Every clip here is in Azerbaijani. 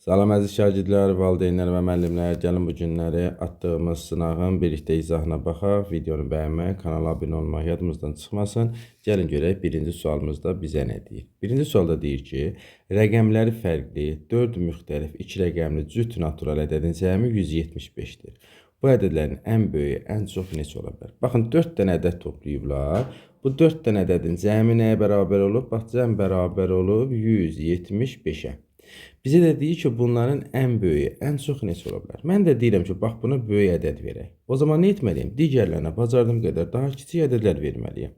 Salam əziz şagirdlər, valideynlər və müəllimlər. Gəlin bu günləri atdığımız sınağın birlikdə izahına baxaq. Videonu bəyənmək, kanala abunə olmaq yadımızdan çıxmasın. Gəlin görək birinci sualımızda bizə nə deyir. Birinci sualda deyir ki, rəqəmləri fərqli 4 müxtəlif 2 rəqəmli cüt natural ədədin cəmi 175-dir. Bu ədədlərin ən böyüyü ən çox neçə ola bilər? Baxın 4 dənə ədəd toplayıblar. Bu 4 dənə ədədin cəmi nəyə bərabər olub? Bax, cəm bərabər olub 175-ə. Bizə də deyir ki, bunların ən böyüyü, ən çox neçə ola bilər? Mən də deyirəm ki, bax, buna böyük ədəd verək. O zaman nə etməliyim? Digərlərinə bacardığım qədər daha kiçik ədədlər verməliyim.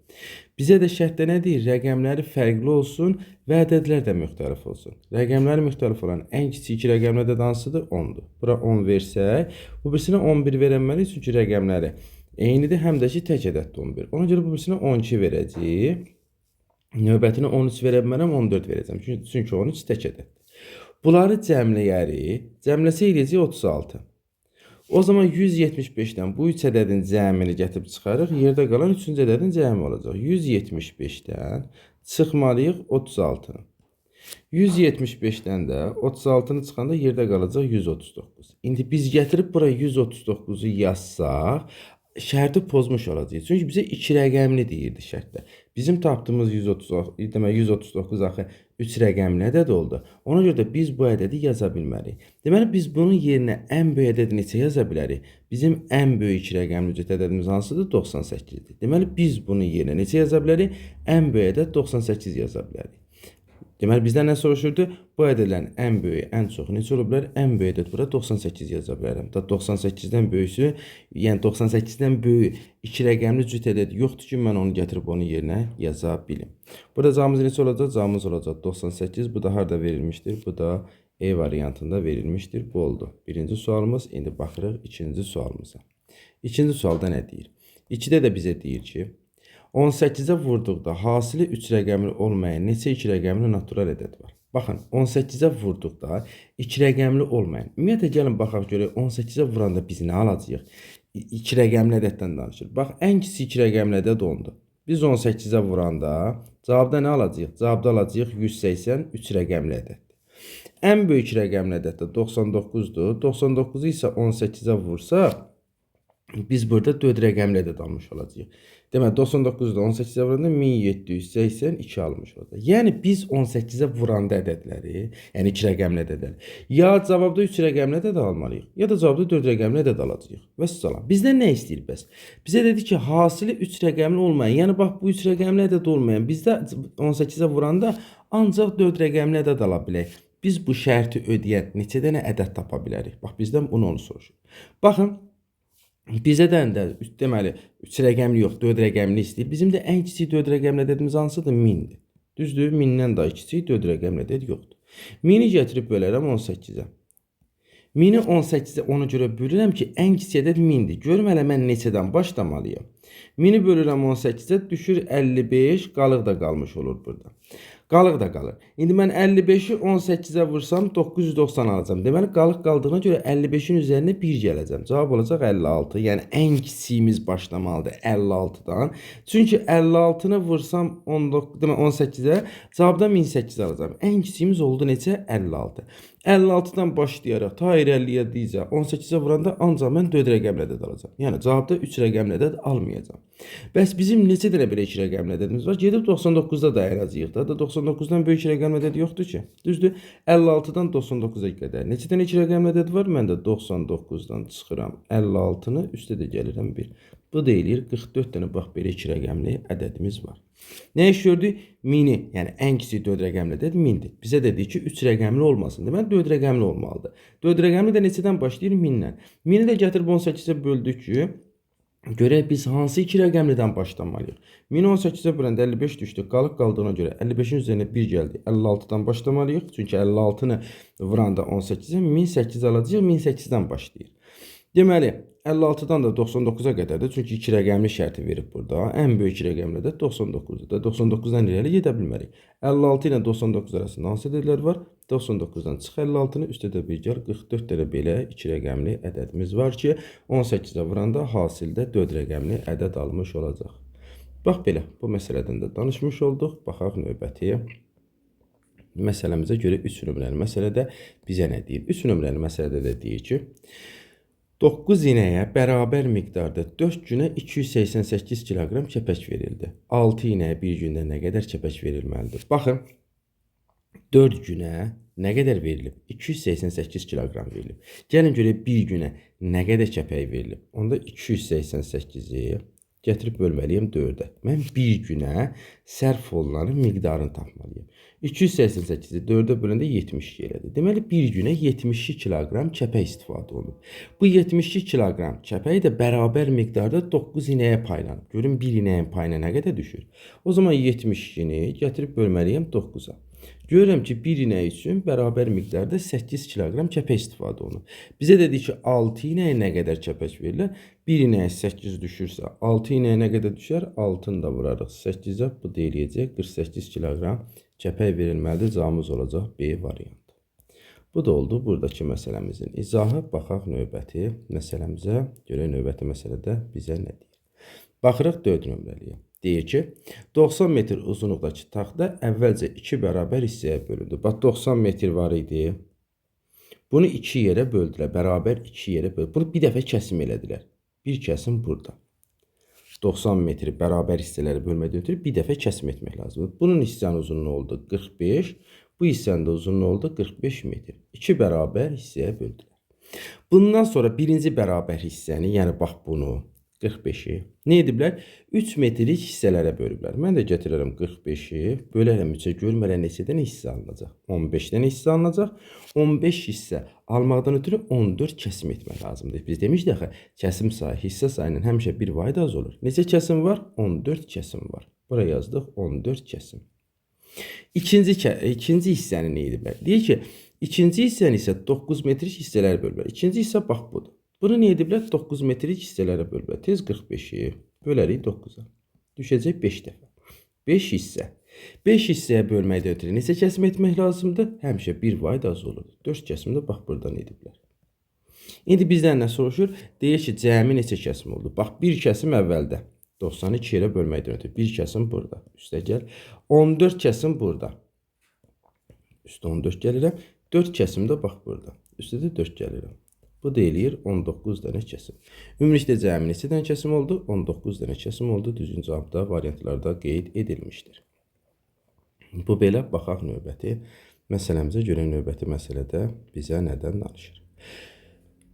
Bizə də şərtdə nə deyir? Rəqəmləri fərqli olsun və ədədlər də müxtəlif olsun. Rəqəmləri müxtəlif olan ən kiçik 2 rəqəmli ədəd hansıdır? 10-dur. Bura 10 versək, bu birisinə 11 verəməliyik, çünki rəqəmləri eynidir, həm də ki, tək ədəddir 11. Ona görə bu birisinə 12 verəcəyik. Növbətinə 13 verəməliyəm, 14 verəcəm. Çünki 13 tək ədəddir. Bunları cəmləsə eləyəcək 36. O zaman 175-dən bu 3 ədədin cəmini gətirib çıxarıq. Yerdə qalan 3-cü ədədin cəmi olacaq. 175-dən çıxmalıyıq 36-nı. 175-dən də 36-nı çıxanda yerdə qalacaq 139. İndi biz gətirib bura 139-u yazsaq, şərti pozmuş olacaq. Çünki bizə 2 rəqəmli deyirdi şərtdə. Bizim tapdığımız 139 axı 3 rəqəmli ədəd oldu. Ona görə də biz bu ədədi yaza bilmərik. Deməli, biz bunun yerinə ən böyük ədədi neçə yaza bilərik? Bizim ən böyük 2 rəqəmli cüt ədədimiz hansıdır? 98-dir. Deməli, biz bunun yerinə neçə yaza bilərik? Ən böyük ədəd 98 yaza bilərik. Deməli, bizdən nə soruşurdu? Bu ədədlərin ən böyüyü, ən çox neçə ola bilər? Ən böyük ədəd bura 98 yaza bilərəm. 98-dən böyüsü, yəni 98-dən böyük 2 rəqəmli cüt ədəd yoxdur ki, mən onu gətirib onun yerinə yaza bilim. Burada cavabımız neçə olacaq? Cavabımız olacaq 98. Bu da harada verilmişdir? Bu da E variantında verilmişdir. Bu oldu. Birinci sualımız. İndi baxırıq ikinci sualımıza. İkinci sualda nə deyir? 2-də də bizə deyir ki, 18-ə vurduqda hasili 3 rəqəmli olmayan neçə 2 rəqəmli natural ədəd var? Baxın, 18-ə vurduqda 2 rəqəmli olmayan. Ümumiyyətlə, gəlin baxaq görək, 18-ə vuranda biz nə alacağıq? 2 rəqəmli ədəddən danışır. Bax, ən kiçik 2 rəqəmli ədəd 10-dur. Biz 18-ə vuranda cavabda nə alacağıq? Cavabda alacağıq 183 rəqəmli ədəddir. Ən böyük rəqəmli ədəd də 99-dur. 99-u isə 18-ə vursaq, biz burada 4 rəqəmli ədəd almış olacağıq. Deməli, 99-da 18-ə vuranda 1782 almış olacaq. Yəni, biz 18-ə vuranda ədədləri, yəni 2 rəqəmli ədədləri, ya cavabda 3 rəqəmli ədəd almalıyıq, ya da cavabda 4 rəqəmli ədəd alacağıq. Və salam. Bizdən nə istəyir bəs? Bizə dedi ki, hasili 3 rəqəmli olmayan, yəni bax, bu 3 rəqəmli ədəd olmayan, bizdə 18-ə vuranda ancaq 4 rəqəmli ədəd ala bilək. Biz bu şərti ödəyən neçə dənə ədəd tapa bilərik? Bax, bizdən bunu soruşur. Baxın, bizədən də deməli 3 rəqəmli yox, 4 rəqəmli istəyir. Bizim də ən kiçik 4 rəqəmli ədədimiz hansıdır? 1000-dir. Düzdür? 1000-dən daha kiçik 4 rəqəmli ədəd yoxdur. 1000-i gətirib bölərəm 18-ə. 1000-i 18-ə ona görə bölürəm ki, ən kiçik ədəd 1000-dir. Görüm hələ mən neçədən başlamalıyam. 1000-i bölürəm 18-ə, düşür 55, qalıq da qalmış olur burada. Qalıq da qalır. İndi mən 55-i 18-ə vursam 990 alacağım. Deməli, qalıq qaldığına görə 55-in üzərinə 1 gələcəm. Cavab olacaq 56. Yəni, ən kiçiyimiz başlamalıdır 56-dan. Çünki 56-nı vursam 18-ə, cavabdan 1008 alacağım. Ən kiçiyimiz oldu neçə? 56. 56-dan başlayaraq ta irəliyə deyəcək 18-ə vuranda ancaq mən 4 rəqəmli ədəd alacağım. Yəni, cavabda 3 rəqəmli ədəd almayacağım. Bəs bizim neçə dənə belə 2 rəqəmli ədədimiz var? Gedib 99-da dayanacağıq da. 99-dan böyük 2 rəqəmli ədəd yoxdur ki. Düzdür? 56-dan 99-a qədər. Neçə dənə 2 rəqəmli ədəd var? Mən də 99-dan çıxıram 56-nı, üstə də gəlirəm 1. Bu deyilir 44 dənə bax belə 2 rəqəmli ədədimiz var. Nə iş gördük? 1000-i, yəni ən kiçik 4 rəqəmli ədəd 1000-dir. Bizə dedik ki, 3 rəqəmli olmasın. Deməli, 4 rəqəmli olmalıdır. 4 rəqəmli də neçədən başlayır? 1000-dən. 1000-i də gətirib 18-ə böldük ki, görək biz hansı 2 rəqəmlidən başlamalıyıq? 1018-ə böləndə 55 düşdü. Qalıq qaldığına görə 55-in üzərinə 1 gəldi. 56-dan başlamalıyıq. Çünki 56-nı vuranda 18-ə 1008 alacağıq. 1008-dən başlayır. Deməli, 56-dan da 99-a qədərdir. Çünki 2 rəqəmli şərti verib burada. Ən böyük 2 rəqəmli də 99-dur. 99-dan irəli gedə bilmərik. 56 ilə 99 arasında hansı ədədlər var? 99-dan çıx 56-nı, üstə də bir gəl 44 dənə belə 2 rəqəmli ədədimiz var ki, 18-ə vuranda hasildə 4 rəqəmli ədəd almış olacaq. Bax belə, bu məsələdən də danışmış olduq. Baxaq növbəti Məsələmizə görə 3 nömrəli məsələdə bizə nə deyir? 3 nömrəli məsələdə də deyir ki, 9 inəyə bərabər miqdarda 4 günə 288 kiloqram kəpək verildi. 6 inəyə bir gündə nə qədər kəpək verilməlidir? Baxın, 4 günə nə qədər verilib? 288 kiloqram verilib. Gəlin görək bir günə nə qədər kəpək verilib? Onda 288-i gətirib bölməliyəm 4-ə. Mən bir günə sərf olunanın miqdarını tapmalıyım. 288-i 4-ə böləndə 72 elədi. Deməli, bir günə 72 kiloqram kəpək istifadə olunub. Bu 72 kiloqram kəpək də bərabər miqdarda 9 inəyə paylanıb. Görün, bir inəyin payına nə qədər düşür? O zaman 72-ni gətirib bölməliyəm 9-a. Görürəm ki, bir inək üçün bərabər miqdarda 8 kiloqram kəpək istifadə olunur. Bizə dedi ki, 6 inəyə nə qədər kəpək verilir? Bir inəyə 8 düşürsə, 6 inəyə nə qədər düşər? 6-nı da vurarıq 8-ə, bu deyiləcək 48 kiloqram kəpək verilməlidir. Cavabımız olacaq B variantı. Bu da oldu buradakı məsələmizin izahı. Baxaq növbəti məsələmizə. Görək növbəti məsələdə bizə nə deyir? Baxırıq 4 nömrəliyə. Deyir ki, 90 metr uzunluqdakı taxta əvvəlcə 2 bərabər hissəyə bölündü. Bax, 90 metr var idi. Bunu 2 yerə böldülər. Bərabər 2 yerə böldülər. Bunu bir dəfə kəsim elədilər. Bir kəsim burada. 90 metri bərabər hissələrə bölmədən ötürü bir dəfə kəsim etmək lazımdır. Bunun hissənin uzunluğu oldu 45. Bu hissənin də uzunluğu oldu 45 metr. 2 bərabər hissəyə böldülər. Bundan sonra birinci bərabər hissəni, yəni bax bunu, 45-i nə ediblər? 3 metrlik hissələrə bölüblər. Mən də gətirərəm 45-i, bölərəm 3-ə, görmərəm neçədən hissə alınacaq? 15-dən hissə alınacaq. 15 hissə almaqdan ötürü 14 kəsim etmək lazımdır. Biz demişdik axı, kəsim sayı hissə sayının həmişə bir vahid az olur. Neçə kəsim var? 14 kəsim var. Buraya yazdıq 14 kəsim. İkinci hissəni nə ediblər? Deyir ki, ikinci hissəni isə 9 metrik hissələrə bölüblər. İkinci hissə bax budur. Bunu nə ediblər? 9 metrik hissələrə bölüblər. Tez 45-i bölərik 9-a. Düşəcək 5 dəfə. 5 hissə. 5 hissəyə bölməkdə ötürü neçə kəsim etmək lazımdır? Həmişə bir vahid az olur. 4 kəsim də bax buradan ediblər. İndi bizdən nə soruşur? Deyir ki, cəmi neçə kəsim oldu? Bax, bir kəsim əvvəldə. 90-ı 2 yerə bölməkdən ötürü. Bir kəsim burada. Üstə gəl. 14 kəsim burada. Üstə 14 gəlirəm. 4 kəsim də bax burada. Üstə də 4 gəlirəm. Bu deyilIr 19 dənə kəsim. Ümumilikdə cəmi neçə dənə kəsim oldu? 19 dənə kəsim oldu. Düzgün cavabda variantlarda qeyd edilmişdir. Bu belə. Baxaq növbəti məsələmizə görə növbəti məsələdə bizə nədən danışır?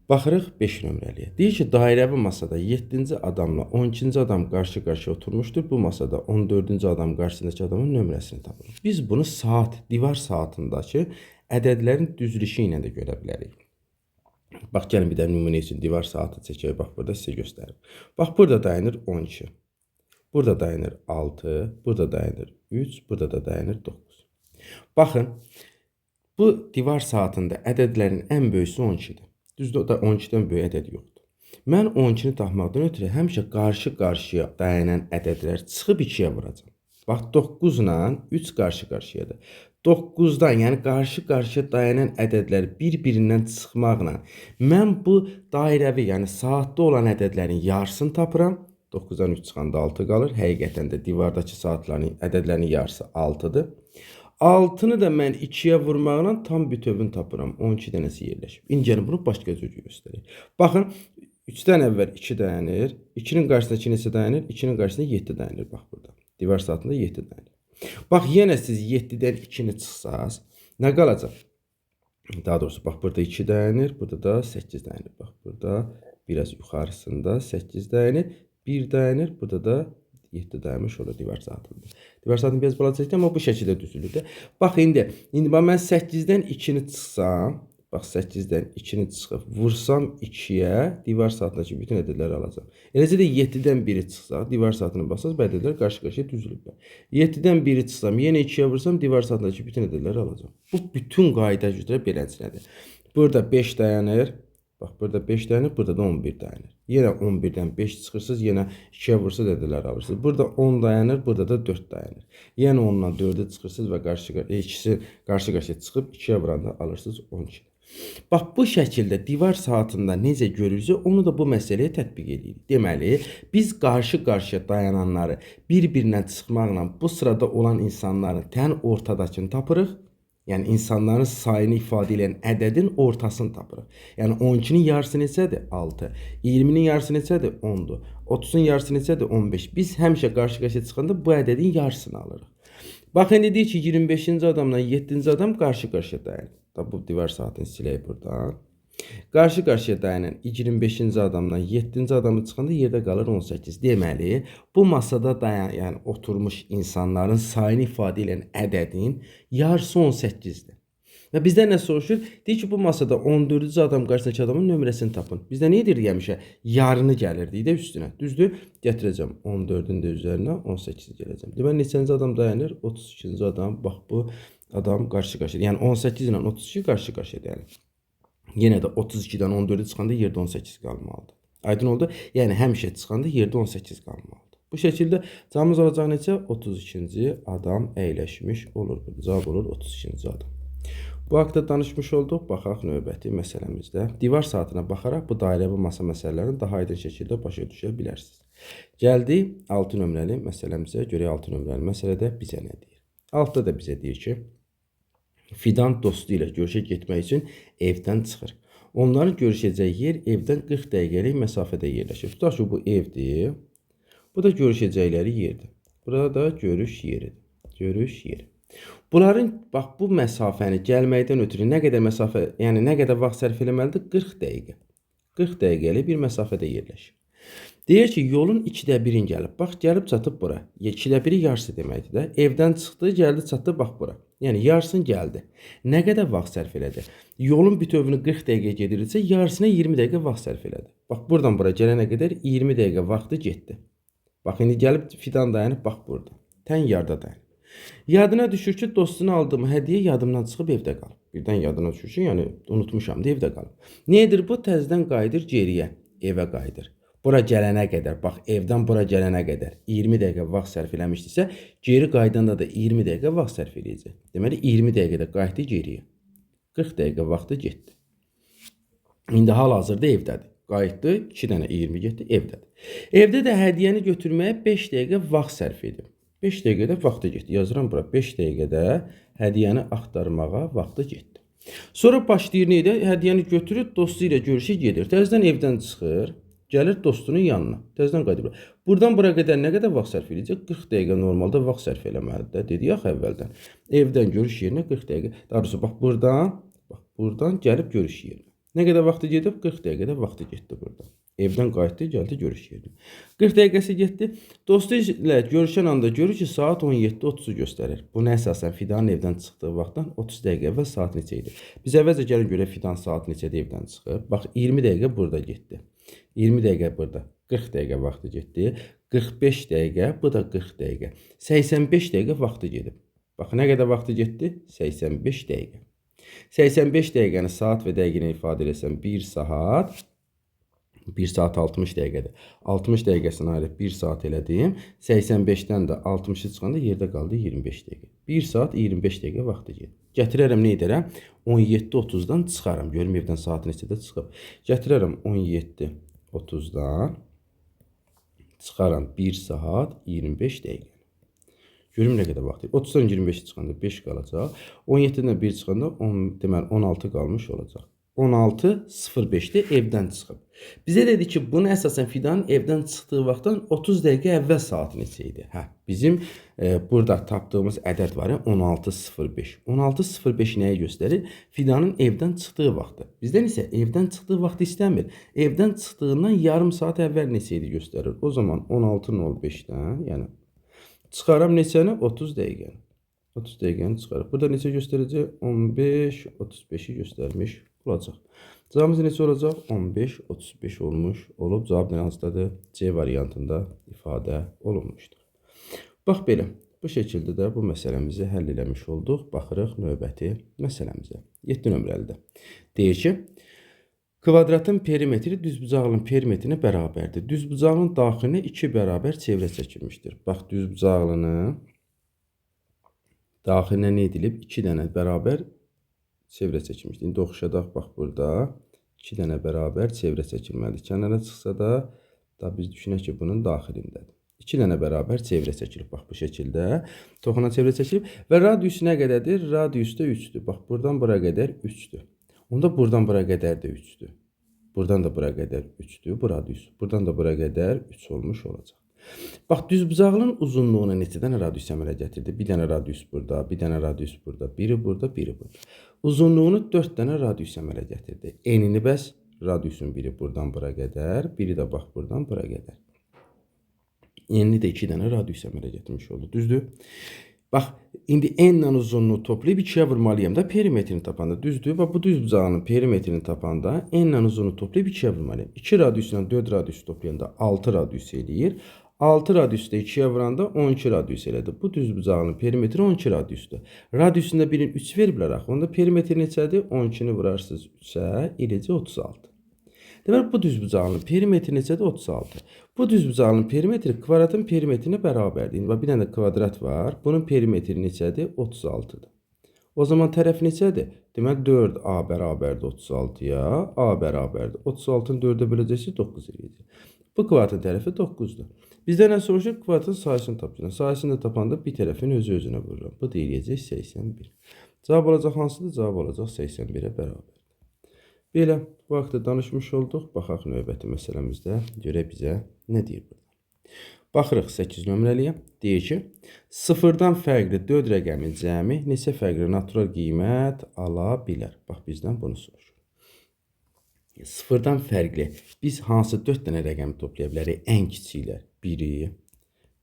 Baxırıq 5 nömrəliyə. Deyir ki, dairəvi masada 7-ci adamla 12-ci adam qarşı-qarşıya oturmuşdur. Bu masada 14-cü adam qarşısındakı adamın nömrəsini tapırıq. Biz bunu saat, divar saatındakı ədədlərin düzülüşü ilə də görə bilərik. Bax, gəlin bir də nümunə üçün divar saatı çəkək. Bax, burada sizə göstərim. Bax, burada dayanır 12. Burada dayanır 6. Burada dayanır 3. Burada da dayanır 9. Baxın, bu divar saatında ədədlərin ən böyüsü 12-dir. Düzdür, da 12-dən böyük ədəd yoxdur. Mən 12-ni tapmaqdan ötürü həmişə qarşı-qarşıya dayanan ədədlər çıxıb 2-yə vuracam. Bax, 9 ilə 3 qarşı-qarşıyadır. 9-dan, yəni qarşı-qarşıya dayanan ədədlər bir-birindən çıxmaqla mən bu dairəvi, yəni saatda olan ədədlərin yarısını tapıram. 9-dan 3 çıxanda 6 qalır. Həqiqətən də divardakı saatların ədədlərinin yarısı 6-dır. 6-nı da mən 2-yə vurmaqla tam bütövünü tapıram. 12 dənəsi yerləşib. İndi gəlin bunu başqa cür göstərək. Baxın, 3-dən əvvəl 2 dayanır. 2-nin qarşısında 2 neçə dayanır? 2-nin qarşısında 7 dayanır. Bax burada. Divar saatında 7 dayanır. Bax, yenə siz 7-dən 2-ni çıxsaz, nə qalacaq? Daha doğrusu, bax, burada 2 dayanır, burada da 8 dayanır. Bax, burada biraz yuxarısında 8 dayanır, 1 dayanır, burada da 7 dayanmış olur divar saatında. Divar saatını biraz balacaqdır, amma bu şəkildə düzülür. Bax, indi mən 8-dən 2-ni çıxsam, bax, 8-dən 2-ni çıxıb vursam 2-yə, divar saatındakı bütün ədədləri alacaq. Eləcə də 7-dən 1-i çıxsa, divar saatını basaz, bu ədədlər qarşı-qarşıya düzülüblər. 7-dən 1-i çıxsam, yenə 2-yə vursam, divar saatındakı bütün ədədləri alacaq. Bu bütün qayda üzrə beləsinədir. Burada 5 dayanır, bax, burada 5 dayanır, burada da 11 dayanır. Yenə 11-dən 5 çıxırsınız, yenə 2-yə vursaz ədədləri alırsınız. Burada 10 dayanır, burada da 4 dayanır. Yenə 10-dan 4-ə çıxırsınız və ikisi qarşı-qarşıya çıxıb 2-yə vuranda alırsınız 12. Bax, bu şəkildə divar saatında necə görürsə, onu da bu məsələyə tətbiq edirik. Deməli, biz qarşı-qarşıya dayananları bir-birindən çıxmaqla bu sırada olan insanların tən ortadakını tapırıq. Yəni insanların sayını ifadə edən ədədin ortasını tapırıq. Yəni 12-nin yarısı neçədir? 6. 20-nin yarısı neçədir? 10-dur. 30-un yarısı neçədir? 15. Biz həmişə qarşı-qarşıya çıxanda bu ədədin yarısını alırıq. Bax, indi deyir ki, 25-ci adamla 7-ci adam qarşı-qarşıya dayanır. Da bu divar saatini silək buradan. Qarşı-qarşıya dayanan 25-ci adamla 7-ci adamı çıxanda yerdə qalır 18. Deməli, bu masada yəni oturmuş insanların sayını ifadə edən ədədin yarısı 18-dir. Və bizdən nə soruşur? Deyir ki, bu masada 14-cü adam qarşısındakı adamın nömrəsini tapın. Bizdə nə edirdik həmişə? Yarını gəlirdik də üstünə. Düzdür? Gətirəcəm 14-ün də üzərinə 18-i gələcəm. Deməli, neçənci adam dayanır? 32-ci adam. Bax, bu adam qarşı-qarşıya. Yəni 18 ilə 32 qarşı-qarşıya dayanır. Yenə də 32-dən 14-ü çıxanda yerdə 18 qalmalıdır. Aydın oldu? Yəni həmişə çıxanda yerdə 18 qalmalıdır. Bu şəkildə cavabımız olacaq neçə? 32-ci adam əyləşmiş olur. Cavab olur 32-ci adam. Bu haqda danışmış olduq. Baxaq növbəti məsələmizdə. Divar saatına baxaraq bu dairə və masa məsələlərini daha aydın şəkildə başa düşə bilərsiniz. Gəldik 6 nömrəli məsələmizə. Görək 6 nömrəli məsələdə bizə nə deyir? 6-da da bizə deyir ki, Fidan dostu ilə görüşə getmək üçün evdən çıxır. Onların görüşəcəyi yer evdən 40 dəqiqəlik məsafədə yerləşir. Tutaq ki, bu evdir. Bu da görüşəcəkləri yerdir. Burada da görüş yeridir. Görüş yeri. Bunların bax bu məsafəni gəlməkdən ötürü nə qədər məsafə, yəni nə qədər vaxt sərf eləməlidir? 40 dəqiqə. 40 dəqiqəlik bir məsafədə yerləşir. Deyir ki, yolun 2də 1-in gəlib. Bax, gəlib çatıb bura. 2də 1-i yarısı deməkdir də. Evdən çıxdı, gəldi, çatdı, bax bura. Yəni yarısını gəldi. Nə qədər vaxt sərf elədi? Yolun bütövünü 40 dəqiqə gedirsə, yarısına 20 dəqiqə vaxt sərf elədi. Bax, buradan bura gələnə qədər 20 dəqiqə vaxtı getdi. Bax, indi gəlib Fidan dayanıb, bax burada. Tən yarda dayanıb. Yadına düşür ki, dostuna aldığım hədiyyə yadımdan çıxıb evdə qalıb. Birdən yadına düşür ki, yəni unutmuşam da evdə qalıb. Nə edir bu? Təzədən qayıdır geriyə, evə qayıdır. Bura gələnə qədər, bax evdən bura gələnə qədər 20 dəqiqə vaxt sərf eləmişdisə, geri qaydanda da 20 dəqiqə vaxt sərf eləyəcək. Deməli 20 dəqiqədə qayıtdı geriyə. 40 dəqiqə vaxtı getdi. İndi hal-hazırda evdədir. Qayıtdı, 2 dənə 20 getdi, evdədir. Evdə də hədiyyəni götürməyə 5 dəqiqə vaxt sərf edib. 5 dəqiqədə vaxtı getdi. Yazıram bura. 5 dəqiqədə hədiyyəni axtarmağa vaxtı getdi. Sonra başlayır neydə? Hədiyyəni götürür, dostu ilə görüşə gedir. Təzədən evdən çıxır, gəlir dostunun yanına. Təzədən qayıdır. Buradan bura qədər nə qədər vaxt sərf edəcək? 40 dəqiqə normalda vaxt sərf eləməlidir. Dedik axı əvvəldən. Evdən görüş yerinə 40 dəqiqə. Daha doğrusu bax buradan gəlib görüş yerinə. Nə qədər vaxtı gedib? 40 dəqiqədə vaxtı getdi burada. Evdən qayıtdı, gəldi görüş yerinə. 40 dəqiqəsi getdi. Dostu ilə görüşən anda görür ki, saat 17:30-u göstərir. Buna əsasən Fidanın evdən çıxdığı vaxtdan 30 dəqiqə əvvəl saat neçə idi? Biz əvvəlcə gəlin görək Fidan saat neçədə evdən çıxıb. Bax 20 dəqiqə burada getdi. 20 dəqiqə burada. 40 dəqiqə vaxtı getdi. 45 dəqiqə, bu da 40 dəqiqə. 85 dəqiqə vaxtı gedib. Bax nə qədər vaxtı getdi? 85 dəqiqə. 85 dəqiqəni saat və dəqiqə ilə ifadə etsəm 1 saat 60 dəqiqədir. 60 dəqiqəsini ayırıb 1 saat elədim. 85-dən də 60-ı çıxanda yerdə qaldı 25 dəqiqə. 1 saat 25 dəqiqə vaxtı gedir. Gətirərəm nə edərəm? 17:30-dan çıxaram. Görüm evdən saat neçədə çıxıb. Gətirərəm 17:30-dan çıxaram 1 saat 25 dəqiqə. Görüm nə qədər vaxt. 30-dan 25 çıxanda 5 qalacaq. 17-dən 1 çıxanda deməli 16 qalmış olacaq. 16:05-də evdən çıxıb. Bizə dedi ki, bunu əsasən Fidanın evdən çıxdığı vaxtdan 30 dəqiqə əvvəl saat neçə idi? Hə, bizim burada tapdığımız ədəd var ya 16:05. 16:05 nəyi göstərir? Fidanın evdən çıxdığı vaxtı. Bizdən isə evdən çıxdığı vaxtı istəmir. Evdən çıxdığından yarım saat əvvəl neçə idi göstərir. O zaman 16:05-dən, yəni çıxaram neçəni? 30 dəqiqəni. 30 dəqiqəni çıxarıb. Burada neçə göstərəcək? 15:35-i göstərmiş olacaq. Cavabımız neçə olacaq? 15:35 olmuş olub. Cavab nə hansıdadır? C variantında ifadə olunmuşdur. Bax belə. Bu şəkildə də bu məsələmizi həll eləmiş olduq. Baxırıq növbəti məsələmizə. 7 nömrəlidir. Deyir ki, kvadratın perimetri düzbucaqlının perimetrinə bərabərdir. Düzbucaqlının daxilinə 2 bərabər çevrə çəkilmişdir. Bax, düzbucaqlının daxilinə nə edilib? 2 dənə bərabər çevrə çəkilmişdir. İndi oxşadaq, bax burada 2 dənə bərabər çevrə çəkilməlidir. Kənara çıxsa da biz düşünək ki, bunun daxilindədir. 2 dənə bərabər çevrə çəkilib. Bax bu şəkildə toxuna çevrə çəkilib və radius nə qədərdir? Radius da 3-dür. Bax buradan bura qədər 3-dür. Onda buradan bura qədər də 3-dür. Buradan da bura qədər 3-dür bu radius. Buradan da bura qədər 3 olmuş olacaq. Bax düzbucağının uzunluğuna neçə dənə radius əmələ gətirdi? Bir dənə radius burada, bir dənə radius burada, biri burada, biri burada. Uzunluğunu 4 dənə radius əmələ gətirdi. Enini bəs radiusun biri buradan bura qədər, biri də bax buradan bura qədər. Enini də 2 dənə radius əmələ gətirmiş oldu. Düzdür? Bax, indi n ilə uzunluğu toplayıb 2-yə vurmalıyam da perimetrini tapanda. Düzdür? Bax, bu düzbucağının perimetrini tapanda n ilə uzunluğu toplayıb 2-yə vurmalıyam. 2 radius ilə 4 radius toplayanda 6 radius eləyir. 6 radius da 2-yə vuranda 12 radius elədi. Bu düzbucağının perimetri 12 radiusdur. Radiusunda birini 3 veriblər axı. Onda perimetri neçədir? 12-ni vurarsınız 3-ə, eləcə 36. Deməli, bu düzbucağının perimetri neçədir? 36. Bu düzbucağının perimetri kvadratın perimetrinə bərabərdir. İndi bir dənə kvadrat var. Bunun perimetri neçədir? 36-dır. O zaman tərəf neçədir? Deməli, 4a bərabərdir 36-ya. A bərabərdir. 36-ın 4-ə böləcəsi 9 eləyəcək. Bu kvadratın tərəfi 9-dur. Bizdən nə soruşur? Kvadratın sayısını tapacaq. Sayısını da tapanda bir tərəfin özü-özünə vururam. Bu da eləyəcək 81. Cavab olacaq hansıdır? Cavab olacaq 81-ə bərabər. Belə, bu haqda danışmış olduq. Baxaq növbəti məsələmizdə. Görək bizə nə deyir burada. Baxırıq 8 nömrəliyə. Deyir ki, sıfırdan fərqli 4 rəqəmin cəmi neçə fərqli natural qiymət ala bilər? Bax, bizdən bunu soruşur. Sıfırdan fərqli biz hansı 4 dənə rəqəmi toplaya bilərik? Ən kiçiklər 1-i,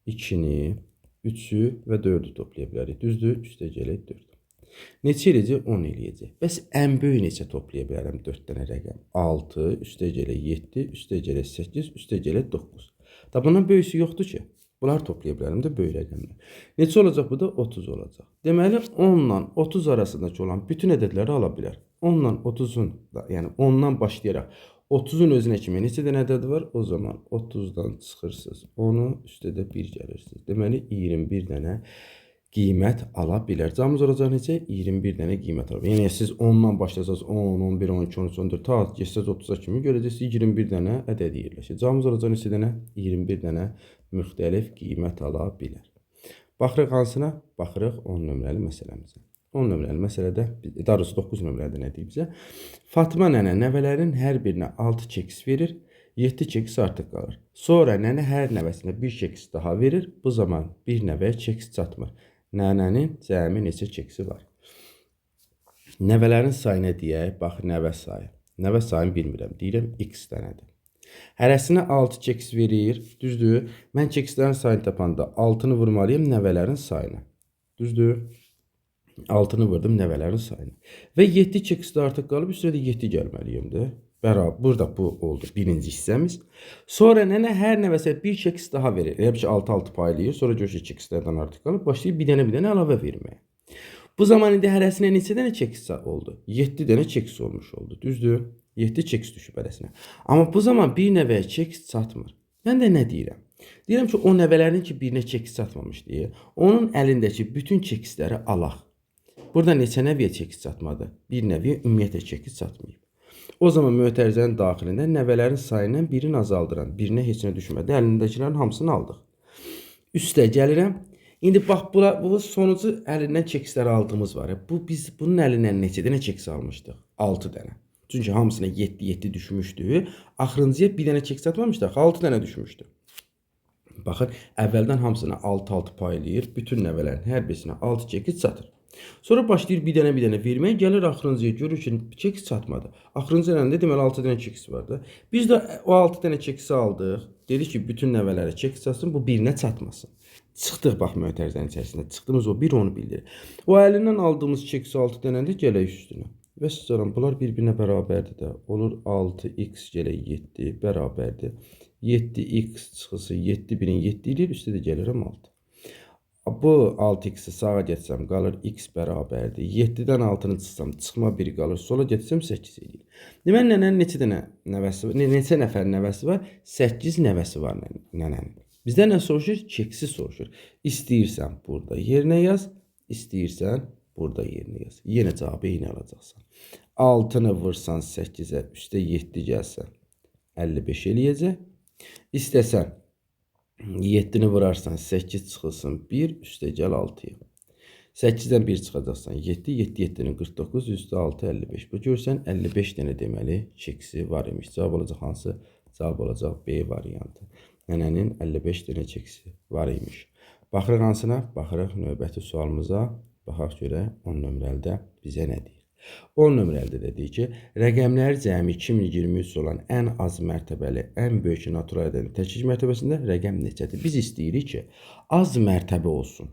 2-ni, 3-ü və 4-ü toplaya bilərik. Düzdür? Üstə gələk 4. Neçə eləyəcək? 10 eləyəcək. Bəs ən böyük neçə toplaya bilərəm 4 dənə rəqəm? 6, üstə gələk 7, üstə gələk 8, üstə gələk 9. Da bundan böyüsü yoxdur ki. Bunlar toplaya bilərəm də böyük rəqəmlər. Neçə olacaq bu da? 30 olacaq. Deməli 10 ilə 30 arasındakı olan bütün ədədləri ala bilər. 10 ilə 30-un, yəni 10-dan başlayaraq 30-un özünə kimi neçə dənə ədəd var? O zaman 30-dan çıxırsınız. Onu üstə də 1 gəlirsiniz. Deməli 21 dənə qiymət ala bilər. Cavabımız olacaq necə? 21 dənə qiymət ala bilər. Yəni siz 10-dan başlasınız 10, 11, 12, 13, 14, ta geçsiniz 30-a kimi görəcəksiniz 21 dənə ədəd yerləşir. Cavabımız olacaq neçə dənə? 21 dənə müxtəlif qiymət ala bilər. Baxırıq hansına? Baxırıq 10 nömrəli məsələmizə. 10 nömrəli məsələdə, daha doğrusu 9 nömrədə nə deyib bizə? Fatma nənə nəvələrin hər birinə 6 keks verir, 7 keks artıq qalır. Sonra nənə hər nəvəsinə 1 keks daha verir. Bu zaman bir nəvəyə keks çatmır. Nənənin cəmi neçə keksi var? Nəvələrin sayına deyək, bax nəvə sayı. Nəvə sayını bilmirəm, deyirəm x dənədir. Hərəsinə 6 keks verir, düzdür? Mən kekslərin sayını tapanda 6-nı vurmalıyım nəvələrin sayına. Düzdür? 6-nı vurdum nəvələrin sayına. Və 7 keks də artıq qalıb, üstədə 7 gəlməliyim də. Bərabər, burada bu oldu birinci hissəmiz. Sonra nənə hər nəvəsə 1 keks daha verir. Elə ki 6-6 paylayır. Sonra görüşü kekslərdən artıq qalıb, başlayıb bir dənə əlavə verməyə. Bu zaman indi hərəsinə neçə dənə keks oldu? 7 dənə keks olmuş oldu. Düzdür? 7 keks düşüb hərəsinə. Amma bu zaman bir nəvəyə keks çatmır. Mən də nə deyirəm? Deyirəm ki, o nəvələrin ki birinə keks çatmamış deyə, onun əlindəki bütün keksləri alaq. Burada neçə nəviyə keks çatmadı? Bir nəviyə ümumiyyətlə keks çatmayıb. O zaman mötərizənin daxilində nəvələrin sayından birini azaldıran, birinə heç nə düşmədi. Əlindəkilərin hamısını aldıq. Üstə gəlirəm. İndi bax, bu sonucu əlindən keksləri aldığımız var. Biz bunun əlindən neçə dənə keks almışdıq? 6 dənə. Çünki hamısına 7-7 düşmüşdü. Axırıncıya bir dənə keks atmamışdıq. 6 dənə düşmüşdü. Baxın, əvvəldən hamısına 6-6 paylayır. Bütün nəvələrin hər birisinə 6 keks çatır. Sonra başlayır bir dənə verməyə, gəlir axırıncıya görür ki, keks çatmadı. Axırıncı əlində deməli 6 dənə keks vardı. Biz də o 6 dənə keksi aldıq. Dedik ki, bütün nəvələrə keks çatsın, bu birinə çatmasın. Çıxdıq bax mötərizənin içərisində. Çıxdığımız o bir onu bildirir. O əlindən aldığımız keks 6 dənədir, gələk üstünə. Və sizlərəm, bunlar bir-birinə bərabərdir də. Olur 6x gələk 7 bərabərdir. 7x çıxısı 7 birin 7 ilə üstə də gəlirəm 6. Bu 6x-i sağa getsəm qalır x bərabərdir. 7-dən 6-nı çıxsam çıxma 1 qalır. Sola getsəm 8 eləyir. Deməli nənənin neçə dənə nəvəsi var? Neçə nəfər nəvəsi var? 8 nəvəsi var nənənin. Bizdən nə soruşur? Keksi soruşur. İstəyirsən burada yerinə yaz, istəyirsən burada yerinə yaz. Yenə cavabı eyni alacaqsan. 6-nı vursan 8-ə, üstə 7 gəlsən 55 eləyəcək. İstəsən 7'ni vurarsan 8 çıxılsın 1 üstəgəl 6-ya. 8-dən 1 çıxacaqsan 7, 7 7-nin 49 üstə 6 55. Bu görsən 55 dənə deməli çeksi var imiş. Cavab olacaq hansı? Cavab olacaq B variantı. Nənənin 55 dənə çeksi var imiş. Baxırıq hansına? Baxırıq növbəti sualımıza. Baxaq görək 10 nömrəlidə bizə nə deyir? 10 nömrəlidə də deyir ki, rəqəmlər cəmi 2023 olan ən az mərtəbəli, ən böyük natural ədədin təkcik mərtəbəsində rəqəm neçədir? Biz istəyirik ki, az mərtəbə olsun.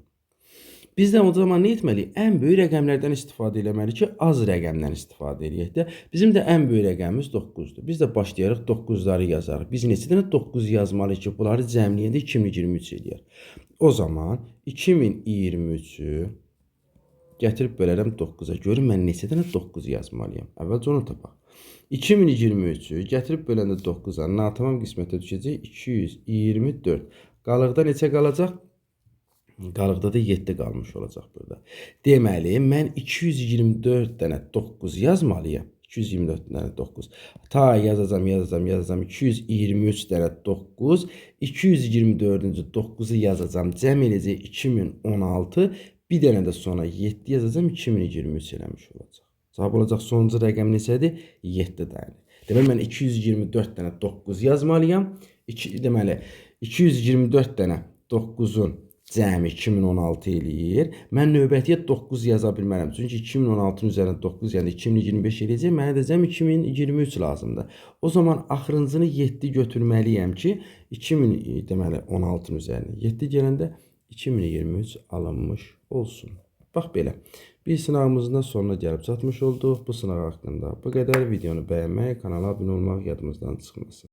Biz də o zaman nə etməliyik? Ən böyük rəqəmlərdən istifadə etməliyik ki, az rəqəmdən istifadə edək də. Bizim də ən böyük rəqəmimiz 9-dur. Biz də başlayarıq 9'ları yazarıq. Biz neçə dənə 9 yazmalıyıq ki, bunları cəmləyəndə 2023 eləyər. O zaman 2023'ü gətirib bölərəm 9'a. Görün mən neçə dənə 9 yazmalıyam. Əvvəlcə onu tapaq. 2023'ü gətirib böləndə 9'a natamam qismətə düşəcək 224. Qalıqda neçə qalacaq? Qalıqda da 7 qalmış olacaq burada. Deməli, mən 224 dənə 9 yazmalıyam. 224 dənə 9. Ta yazacağım. 223 dənə 9. 224-cü 9'u yazacağım. Cəm eləcək 2016. Bir dənə də sonra 7 yazacağım. 2023 eləmiş olacaq. Cavab olacaq sonuncu rəqəm neçədir? 7 dənə. Deməli, mən 224 dənə 9 yazmalıyam. Deməli, 224 dənə 9'un cəmi 2016 eləyir. Mən növbətiyə 9 yaza bilmərəm. Çünki 2016'nın üzərində 9 yəni 2025 eləyəcək. Mənə də cəm 2023 lazımdır. O zaman axırıncını 7 götürməliyəm ki, 2016'nın üzərinə 7 gələndə 2023 alınmış olsun. Bax belə. Bir sınavımızın da sonuna gəlib çatmış olduq. Bu sınaq haqqında bu qədər. Videonu bəyənmək, kanala abunə olmaq yadımızdan çıxmasın.